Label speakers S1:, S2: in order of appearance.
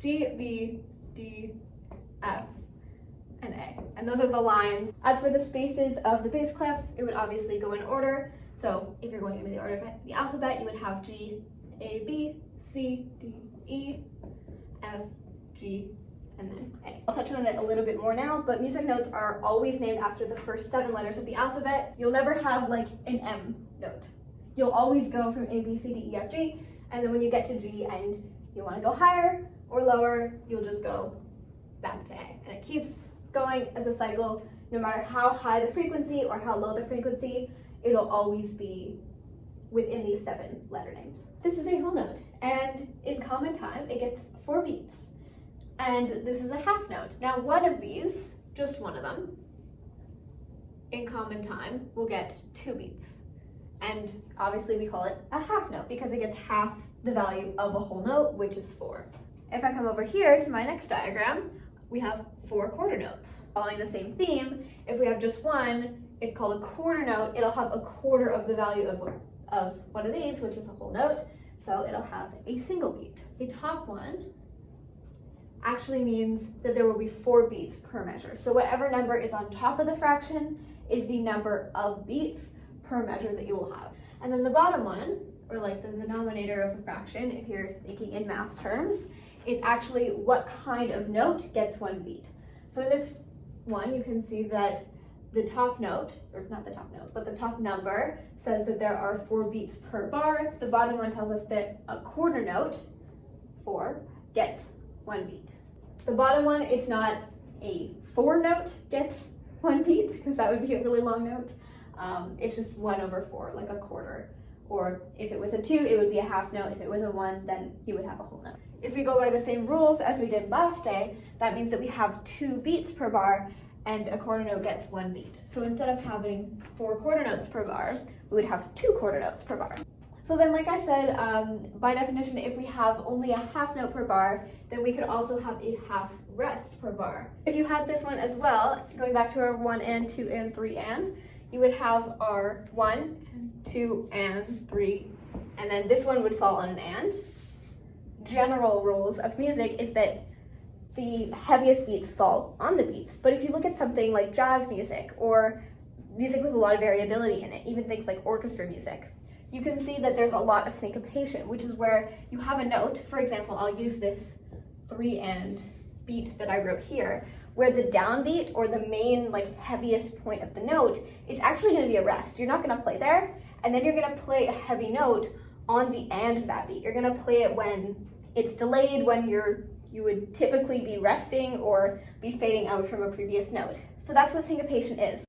S1: G, B, D, F, and A. And those are the lines. As for the spaces of the bass clef, it would obviously go in order. So if you're going into the order of the alphabet, you would have G, A, B, C, D, E, F, G, and then A. I'll touch on it a little bit more now, but music notes are always named after the first 7 letters of the alphabet. You'll never have like an M note. You'll always go from A, B, C, D, E, F, G, and then when you get to G and you want to go higher or lower, you'll just go back to A. And it keeps going as a cycle. No matter how high the frequency or how low the frequency, it'll always be within these 7 letter names. This is a whole note, and in common time, it gets 4 beats. And this is a half note. Now, one of these, just one of them, in common time, will get 2 beats. And obviously we call it a half note because it gets half the value of a whole note, which is 4. If I come over here to my next diagram, we have 4 quarter notes. Following the same theme, if we have just one, it's called a quarter note. It'll have a quarter of the value of one of these, which is a whole note. So it'll have a single beat. The top one actually means that there will be 4 beats per measure. So whatever number is on top of the fraction is the number of beats per measure that you will have. And then the bottom one, or like the denominator of the fraction, if you're thinking in math terms, is actually what kind of note gets 1 beat. So in this one, you can see that the top note, or not the top note, but the top number says that there are 4 beats per bar. The bottom one tells us that a quarter note, 4, gets 1 beat. The bottom one, it's not a 4 note gets 1 beat, because that would be a really long note. It's just 1/4, like a quarter. Or if it was a 2, it would be a half note. If it was a 1, then you would have a whole note. If we go by the same rules as we did last day, that means that we have 2 beats per bar, and a quarter note gets 1 beat. So instead of having 4 quarter notes per bar, we would have 2 quarter notes per bar. So then, like I said, by definition, if we have only a half note per bar, then we could also have a half rest per bar. If you had this one as well, going back to our 1 and 2 and 3 and, you would have our 1, 2, and 3, and then this one would fall on an and. General rules of music is that the heaviest beats fall on the beats, but if you look at something like jazz music or music with a lot of variability in it, even things like orchestra music, you can see that there's a lot of syncopation, which is where you have a note. For example, I'll use this 3 and beat that I wrote here, where the downbeat or the main like heaviest point of the note is actually going to be a rest. You're not going to play there, and then you're going to play a heavy note on the and of that beat. You're going to play it when it's delayed, when you would typically be resting or be fading out from a previous note. So that's what syncopation is.